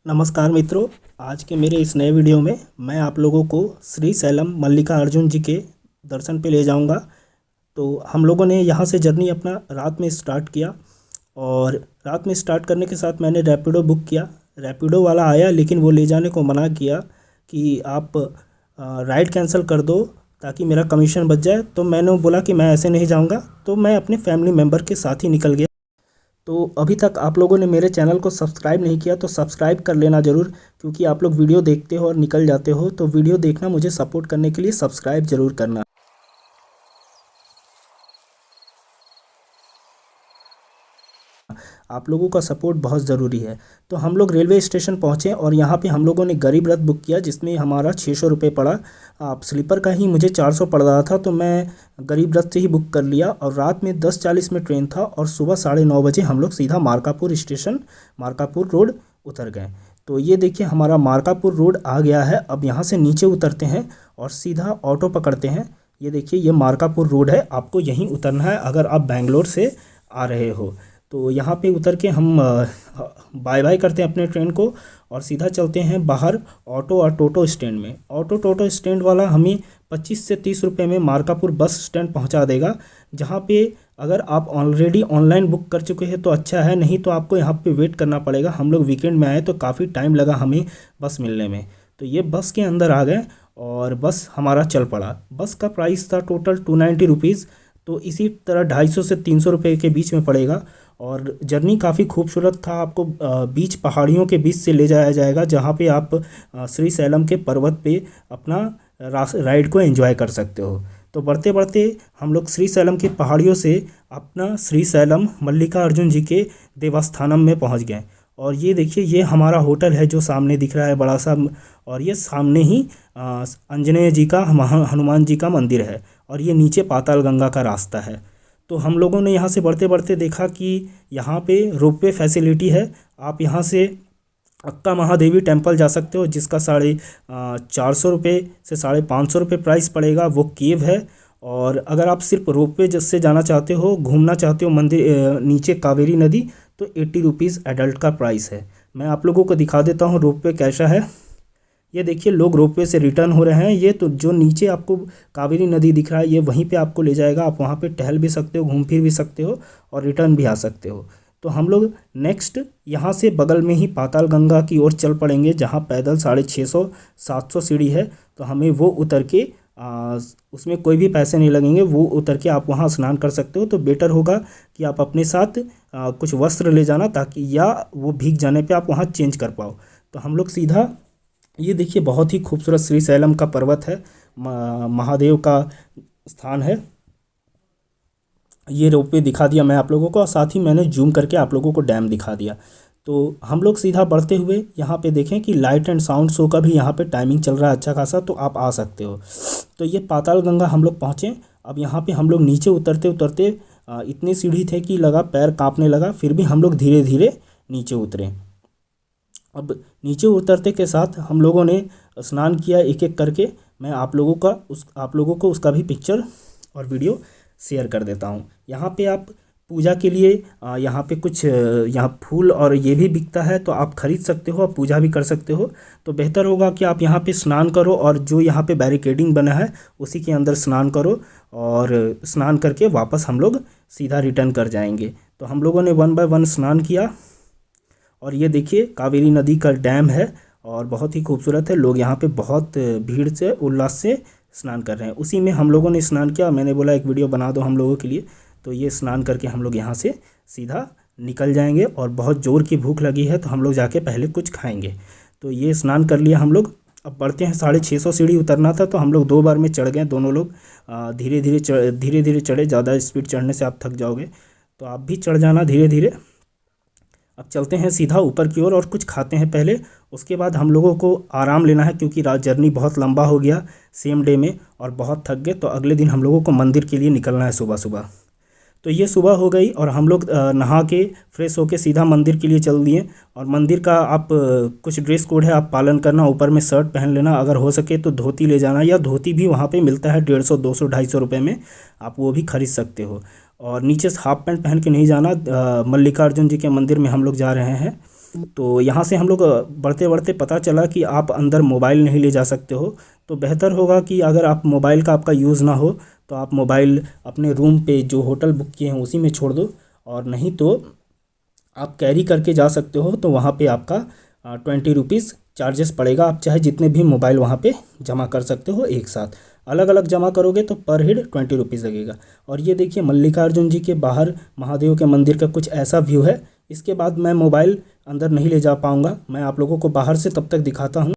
नमस्कार मित्रों। आज के मेरे इस नए वीडियो में मैं आप लोगों को श्री सैलम मल्लिकार्जुन जी के दर्शन पे ले जाऊंगा। तो हम लोगों ने यहाँ से जर्नी अपना रात में स्टार्ट किया और रात में स्टार्ट करने के साथ मैंने रैपिडो बुक किया। रैपिडो वाला आया लेकिन वो ले जाने को मना किया कि आप राइड कैंसिल कर दो ताकि मेरा कमीशन बच जाए। तो मैंने बोला कि मैं ऐसे नहीं जाऊँगा, तो मैं अपने फैमिली मेम्बर के साथ ही निकल गया। तो अभी तक आप लोगों ने मेरे चैनल को सब्सक्राइब नहीं किया तो सब्सक्राइब कर लेना ज़रूर, क्योंकि आप लोग वीडियो देखते हो और निकल जाते हो। तो वीडियो देखना, मुझे सपोर्ट करने के लिए सब्सक्राइब ज़रूर करना। आप लोगों का सपोर्ट बहुत ज़रूरी है। तो हम लोग रेलवे स्टेशन पहुँचे और यहाँ पे हम लोगों ने गरीब रथ बुक किया जिसमें हमारा 600 रुपये पड़ा। आप स्लीपर का ही मुझे 400 पड़ रहा था, तो मैं गरीब रथ से ही बुक कर लिया। और रात में 10:40 में ट्रेन था और सुबह 9:30 बजे हम लोग सीधा मार्कापुर स्टेशन, मार्कापुर रोड उतर गए। तो ये देखिए हमारा मार्कापुर रोड आ गया है। अब यहाँ से नीचे उतरते हैं और सीधा ऑटो पकड़ते हैं। ये देखिए ये मार्कापुर रोड है, आपको यहीं उतरना है अगर आप बेंगलोर से आ रहे हो। तो यहाँ पे उतर के हम बाय बाय करते हैं अपने ट्रेन को और सीधा चलते हैं बाहर ऑटो और टोटो स्टैंड में। ऑटो टोटो स्टैंड वाला हमें 25 से 30 रुपये में मार्कापुर बस स्टैंड पहुँचा देगा, जहाँ पे अगर आप ऑलरेडी ऑनलाइन बुक कर चुके हैं तो अच्छा है, नहीं तो आपको यहाँ पे वेट करना पड़ेगा। हम लोग वीकेंड में आए तो काफ़ी टाइम लगा हमें बस मिलने में। तो ये बस के अंदर आ गए और बस हमारा चल पड़ा। बस का प्राइस था टोटल 290 रुपीज़। तो इसी तरह 250 से 300 रुपये के बीच में पड़ेगा। और जर्नी काफ़ी खूबसूरत था। आपको बीच पहाड़ियों के बीच से ले जाया जाएगा, जहाँ पे आप श्री सैलम के पर्वत पे अपना राइड को एंजॉय कर सकते हो। तो बढ़ते बढ़ते हम लोग श्री सैलम की पहाड़ियों से अपना श्री सैलम मल्लिकार्जुन जी के देवस्थानम में पहुँच गए। और ये देखिए ये हमारा होटल है जो सामने दिख रहा है बड़ा सा, और ये सामने ही आंजनेय जी का, हनुमान जी का मंदिर है, और ये नीचे पाताल गंगा का रास्ता है। तो हम लोगों ने यहाँ से बढ़ते बढ़ते देखा कि यहाँ पे रोपवे फैसिलिटी है। आप यहाँ से अक्का महादेवी टेम्पल जा सकते हो, जिसका 450 रुपये से 550 रुपये प्राइस पड़ेगा। वो केव है। और अगर आप सिर्फ रोपवे जिससे जाना चाहते हो, घूमना चाहते हो मंदिर नीचे कावेरी नदी, तो 80 रुपीज़ एडल्ट का प्राइस है। मैं आप लोगों को दिखा देता हूँ रोपवे कैसा है। ये देखिए लोग रोपवे से रिटर्न हो रहे हैं। ये तो जो नीचे आपको कावेरी नदी दिख रहा है, ये वहीं पे आपको ले जाएगा। आप वहाँ पे टहल भी सकते हो, घूम फिर भी सकते हो और रिटर्न भी आ सकते हो। तो हम लोग नेक्स्ट यहाँ से बगल में ही पाताल गंगा की ओर चल पड़ेंगे, जहाँ पैदल 650-700 सीढ़ी है। तो हमें वो उतर के उसमें कोई भी पैसे नहीं लगेंगे, वो उतर के आप वहाँ स्नान कर सकते हो। तो बेटर होगा कि आप अपने साथ कुछ वस्त्र ले जाना, ताकि या वो भीग जाने पे आप वहाँ चेंज कर पाओ। तो हम लोग सीधा, ये देखिए बहुत ही खूबसूरत श्री सैलम का पर्वत है, महादेव का स्थान है। ये रोपवे दिखा दिया मैं आप लोगों को, और साथ ही मैंने जूम करके आप लोगों को डैम दिखा दिया। तो हम लोग सीधा बढ़ते हुए यहाँ पे देखें कि लाइट एंड साउंड शो का भी यहाँ पे टाइमिंग चल रहा है अच्छा खासा, तो आप आ सकते हो। तो ये पाताल गंगा हम लोग पहुँचे। अब यहाँ पे हम लोग नीचे उतरते उतरते इतनी सीढ़ी थे कि लगा पैर काँपने लगा, फिर भी हम लोग धीरे धीरे नीचे उतरे। अब नीचे उतरते के साथ हम लोगों ने स्नान किया एक एक करके। मैं आप लोगों को उसका भी पिक्चर और वीडियो शेयर कर देता हूँ। यहाँ पे आप पूजा के लिए यहाँ पे कुछ यहाँ फूल और ये भी बिकता है, तो आप ख़रीद सकते हो और पूजा भी कर सकते हो। तो बेहतर होगा कि आप यहाँ पे स्नान करो, और जो यहाँ पे बैरिकेडिंग बना है उसी के अंदर स्नान करो, और स्नान करके वापस हम लोग सीधा रिटर्न कर जाएंगे। तो हम लोगों ने 1 बाय 1 स्नान किया। और ये देखिए कावेरी नदी का डैम है और बहुत ही खूबसूरत है। लोग यहाँ पे बहुत भीड़ से, उल्लास से स्नान कर रहे हैं। उसी में हम लोगों ने स्नान किया। मैंने बोला एक वीडियो बना दो हम लोगों के लिए। तो ये स्नान करके हम लोग यहाँ से सीधा निकल जाएंगे, और बहुत ज़ोर की भूख लगी है तो हम लोग जाके पहले कुछ खाएंगे। तो ये स्नान कर लिया हम लोग। अब बढ़ते हैं, 650 सीढ़ी उतरना था, तो हम लोग 2 बार में चढ़ गए दोनों लोग। धीरे धीरे चढ़े, ज़्यादा स्पीड चढ़ने से आप थक जाओगे, तो आप भी चढ़ जाना धीरे धीरे। अब चलते हैं सीधा ऊपर की ओर और कुछ खाते हैं पहले। उसके बाद हम लोगों को आराम लेना है, क्योंकि रात जर्नी बहुत लंबा हो गया सेम डे में और बहुत थक गए। तो अगले दिन हम लोगों को मंदिर के लिए निकलना है सुबह सुबह। तो ये सुबह हो गई और हम लोग नहा के फ्रेश होके सीधा मंदिर के लिए चल दिए। और मंदिर का आप कुछ ड्रेस कोड है, आप पालन करना। ऊपर में शर्ट पहन लेना, अगर हो सके तो धोती ले जाना, या धोती भी वहाँ पे मिलता है 150, 200, 250 रुपये में, आप वो भी खरीद सकते हो। और नीचे से हाफ पैंट पहन के नहीं जाना। मल्लिकार्जुन जी के मंदिर में हम लोग जा रहे हैं। तो यहाँ से हम लोग बढ़ते बढ़ते पता चला कि आप अंदर मोबाइल नहीं ले जा सकते हो। तो बेहतर होगा कि अगर आप मोबाइल का आपका यूज़ ना हो तो आप मोबाइल अपने रूम पे जो होटल बुक किए हैं उसी में छोड़ दो, और नहीं तो आप कैरी करके जा सकते हो। तो वहाँ पे आपका 20 रुपीज़ चार्जेस पड़ेगा। आप चाहे जितने भी मोबाइल वहाँ पे जमा कर सकते हो एक साथ। अलग अलग जमा करोगे तो पर हेड 20 रुपीज़ लगेगा। और ये देखिए मल्लिकार्जुन जी के बाहर महादेव के मंदिर का कुछ ऐसा व्यू है। इसके बाद मैं मोबाइल अंदर नहीं ले जा पाऊँगा, मैं आप लोगों को बाहर से तब तक दिखाता हूँ।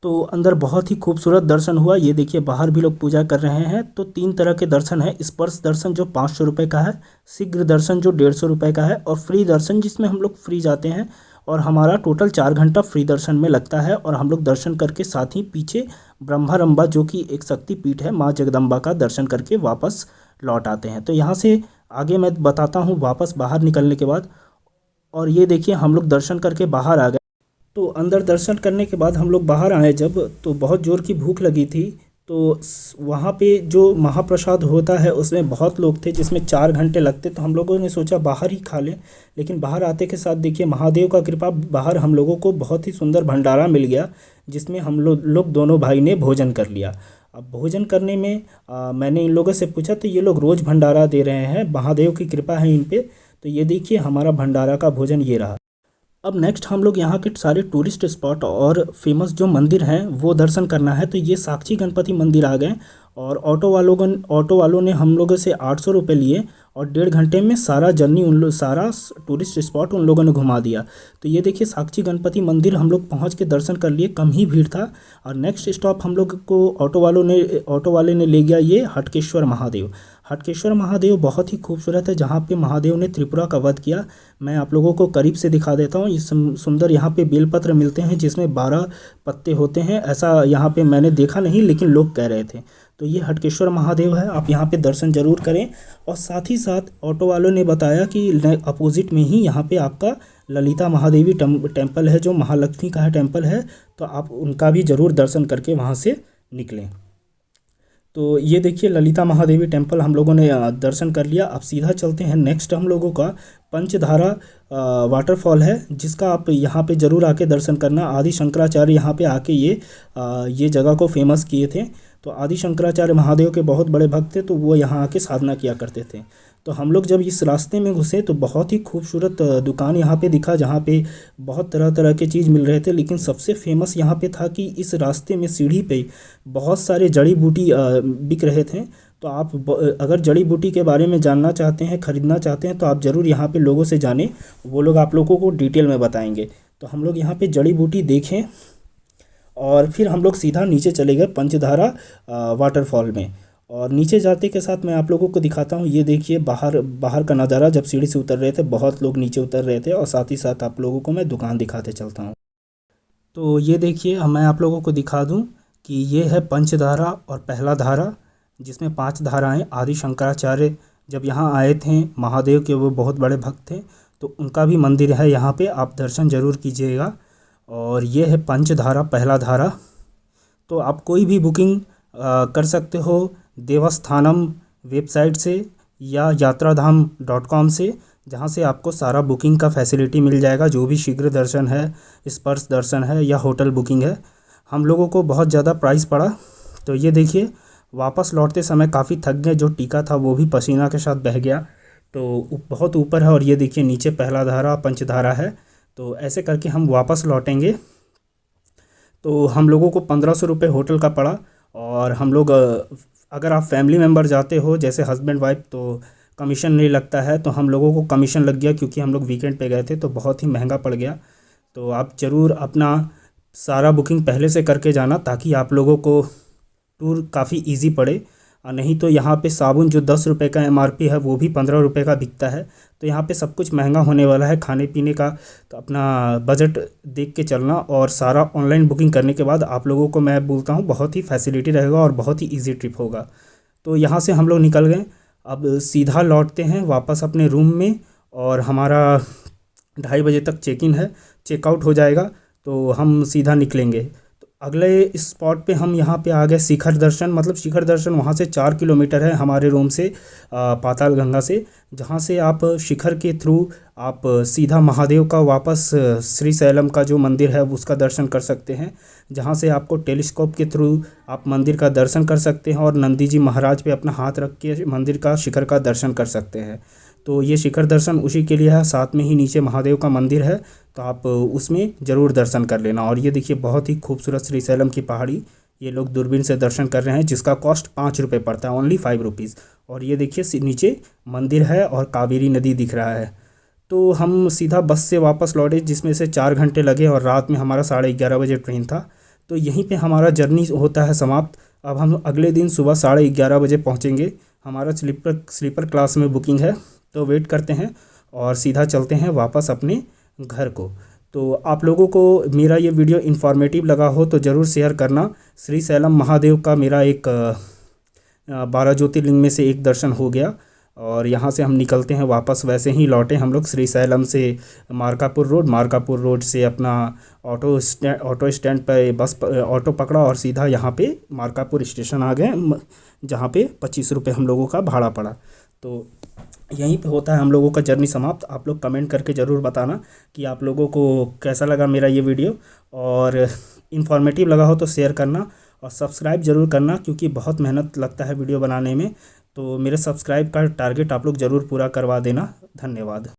तो अंदर बहुत ही खूबसूरत दर्शन हुआ। ये देखिए बाहर भी लोग पूजा कर रहे हैं। तो 3 तरह के दर्शन है। स्पर्श दर्शन जो 500 रुपये का है, शीघ्र दर्शन जो 150 रुपये का है, और फ्री दर्शन जिसमें हम लोग फ्री जाते हैं। और हमारा टोटल 4 घंटा फ्री दर्शन में लगता है। और हम लोग दर्शन करके साथ ही पीछे ब्रह्मारंबा जो कि एक शक्तिपीठ है माँ जगदम्बा का दर्शन करके वापस लौट आते हैं। तो यहाँ से आगे मैं बताता हूँ वापस बाहर निकलने के बाद। और ये देखिए हम लोग दर्शन करके बाहर आ गए। तो अंदर दर्शन करने के बाद हम लोग बाहर आए जब, तो बहुत ज़ोर की भूख लगी थी। तो वहाँ पे जो महाप्रसाद होता है उसमें बहुत लोग थे, जिसमें 4 घंटे लगते। तो हम लोगों ने सोचा बाहर ही खा लें। लेकिन बाहर आते के साथ देखिए महादेव का कृपा, बाहर हम लोगों को बहुत ही सुंदर भंडारा मिल गया, जिसमें हम लोग दोनों भाई ने भोजन कर लिया। अब भोजन करने में मैंने इन लोगों से पूछा तो ये लोग रोज़ भंडारा दे रहे हैं, महादेव की कृपा है इन पे। तो ये देखिए हमारा भंडारा का भोजन ये रहा। अब नेक्स्ट हम लोग यहाँ के सारे टूरिस्ट स्पॉट और फेमस जो मंदिर हैं वो दर्शन करना है। तो ये साक्षी गणपति मंदिर आ गए। और ऑटो वालों ने हम लोगों से 800 रुपये लिए, और 1.5 घंटे में सारा जर्नी सारा टूरिस्ट स्पॉट उन लोगों ने घुमा दिया। तो ये देखिए साक्षी गणपति मंदिर हम लोग पहुँच के दर्शन कर लिए, कम ही भीड़ था। और नेक्स्ट स्टॉप हम लोग को ऑटो वाले ने ले गया ये हटकेश्वर महादेव। हटकेश्वर महादेव बहुत ही खूबसूरत है, जहाँ पे महादेव ने त्रिपुरा का वध किया। मैं आप लोगों को करीब से दिखा देता हूँ। ये सुंदर यहाँ पे बेलपत्र मिलते हैं जिसमें 12 पत्ते होते हैं। ऐसा यहाँ पे मैंने देखा नहीं, लेकिन लोग कह रहे थे। तो ये हटकेश्वर महादेव है, आप यहाँ पे दर्शन जरूर करें। और साथ ही साथ ऑटो वालों ने बताया कि अपोजिट में ही यहाँ पे आपका ललिता महादेवी टेम्पल है, जो महालक्ष्मी का है टेम्पल है। तो आप उनका भी ज़रूर दर्शन करके वहाँ से निकलें। तो ये देखिए ललिता महादेवी टेम्पल हम लोगों ने दर्शन कर लिया। अब सीधा चलते हैं नेक्स्ट हम लोगों का पंचधारा वाटरफॉल है, जिसका आप यहाँ पे ज़रूर आके दर्शन करना। आदि शंकराचार्य यहाँ पे आके ये जगह को फेमस किए थे। तो आदि शंकराचार्य महादेव के बहुत बड़े भक्त थे, तो वो यहाँ आके साधना किया करते थे। तो हम लोग जब इस रास्ते में घुसे तो बहुत ही खूबसूरत दुकान यहाँ पे दिखा, जहाँ पे बहुत तरह तरह के चीज़ मिल रहे थे। लेकिन सबसे फेमस यहाँ पे था कि इस रास्ते में सीढ़ी पे बहुत सारे जड़ी बूटी बिक रहे थे। तो आप अगर जड़ी बूटी के बारे में जानना चाहते हैं, ख़रीदना चाहते हैं, तो आप ज़रूर यहाँ पे लोगों से जानें, वो लोग आप लोगों को डिटेल में बताएंगे। तो हम लोग यहाँ पे जड़ी बूटी देखें और फिर हम लोग सीधा नीचे चले गए पंचधारा वाटरफॉल में। और नीचे जाते के साथ मैं आप लोगों को दिखाता हूँ। ये देखिए बाहर बाहर का नज़ारा, जब सीढ़ी से उतर रहे थे बहुत लोग नीचे उतर रहे थे। और साथ ही साथ आप लोगों को मैं दुकान दिखाते चलता हूँ। तो ये देखिए मैं आप लोगों को दिखा दूँ कि ये है पंचधारा और पहला धारा, जिसमें 5 धाराएं। आदि शंकराचार्य जब यहाँ आए थे महादेव के, वो बहुत बड़े भक्त थे, तो उनका भी मंदिर है यहाँ पे, आप दर्शन ज़रूर कीजिएगा। और ये है पंचधारा पहला धारा। तो आप कोई भी बुकिंग कर सकते हो देवस्थानम वेबसाइट से या यात्राधाम.com से, जहाँ से आपको सारा बुकिंग का फैसिलिटी मिल जाएगा। जो भी शीघ्र दर्शन है, स्पर्श दर्शन है या होटल बुकिंग है। हम लोगों को बहुत ज़्यादा प्राइस पड़ा। तो ये देखिए वापस लौटते समय काफ़ी थक गए, जो टीका था वो भी पसीना के साथ बह गया। तो बहुत ऊपर है। और ये देखिए नीचे पहला धारा पंचधारा है। तो ऐसे करके हम वापस लौटेंगे। तो हम लोगों को 1500 रुपये होटल का पड़ा। और हम लोग अगर आप फैमिली मेम्बर जाते हो जैसे हस्बैंड वाइफ, तो कमीशन नहीं लगता है। तो हम लोगों को कमीशन लग गया, क्योंकि हम लोग वीकेंड पे गए थे, तो बहुत ही महंगा पड़ गया। तो आप ज़रूर अपना सारा बुकिंग पहले से करके जाना, ताकि आप लोगों को टूर काफ़ी इजी पड़े। और नहीं तो यहाँ पे साबुन जो 10 रुपये का MRP है, वो भी 15 रुपये का बिकता है। तो यहाँ पे सब कुछ महंगा होने वाला है, खाने पीने का। तो अपना बजट देख के चलना। और सारा ऑनलाइन बुकिंग करने के बाद आप लोगों को मैं बोलता हूँ बहुत ही फैसिलिटी रहेगा और बहुत ही ईजी ट्रिप होगा। तो यहाँ से हम लोग निकल गए। अब सीधा लौटते हैं वापस अपने रूम में। और हमारा 2:30 बजे तक चेक इन है, चेकआउट हो जाएगा, तो हम सीधा निकलेंगे। तो अगले स्पॉट पे हम यहाँ पे आ गए शिखर दर्शन। मतलब शिखर दर्शन वहाँ से 4 किलोमीटर है हमारे रूम से, पाताल गंगा से, जहाँ से आप शिखर के थ्रू आप सीधा महादेव का वापस श्री शैलम का जो मंदिर है उसका दर्शन कर सकते हैं, जहाँ से आपको टेलीस्कोप के थ्रू आप मंदिर का दर्शन कर सकते हैं और नंदी जी महाराज पे अपना हाथ रख के मंदिर का शिखर का दर्शन कर सकते हैं। तो ये शिखर दर्शन उसी के लिए है, साथ में ही नीचे महादेव का मंदिर है, तो आप उसमें ज़रूर दर्शन कर लेना। और ये देखिए बहुत ही खूबसूरत श्री शैलम की पहाड़ी, ये लोग दूरबीन से दर्शन कर रहे हैं, जिसका कॉस्ट 5 रुपये पड़ता है, ओनली 5 रुपीज़। और ये देखिए नीचे मंदिर है और कावेरी नदी दिख रहा है। तो हम सीधा बस से वापस लौटे, जिसमें से 4 घंटे लगे और रात में हमारा 11:30 बजे ट्रेन था। तो यहीं पे हमारा जर्नी होता है समाप्त। अब हम अगले दिन सुबह 11:30 बजे पहुँचेंगे। हमारा स्लीपर क्लास में बुकिंग है, तो वेट करते हैं और सीधा चलते हैं वापस अपने घर को। तो आप लोगों को मेरा ये वीडियो इन्फॉर्मेटिव लगा हो तो ज़रूर शेयर करना। श्री शैलम महादेव का मेरा एक 12 ज्योतिर्लिंग में से एक दर्शन हो गया और यहाँ से हम निकलते हैं वापस। वैसे ही लौटे हम लोग श्री शैलम से मार्कापुर रोड से अपना ऑटो स्टैंड पर ऑटो पकड़ा और सीधा यहाँ पे मार्कापुर स्टेशन आ गए, जहाँ पे 25 रुपये हम लोगों का भाड़ा पड़ा। तो यहीं पे होता है हम लोगों का जर्नी समाप्त। आप लोग कमेंट करके ज़रूर बताना कि आप लोगों को कैसा लगा मेरा ये वीडियो, और इन्फॉर्मेटिव लगा हो तो शेयर करना और सब्सक्राइब ज़रूर करना, क्योंकि बहुत मेहनत लगता है वीडियो बनाने में। तो मेरे सब्सक्राइब का टारगेट आप लोग ज़रूर पूरा करवा देना। धन्यवाद।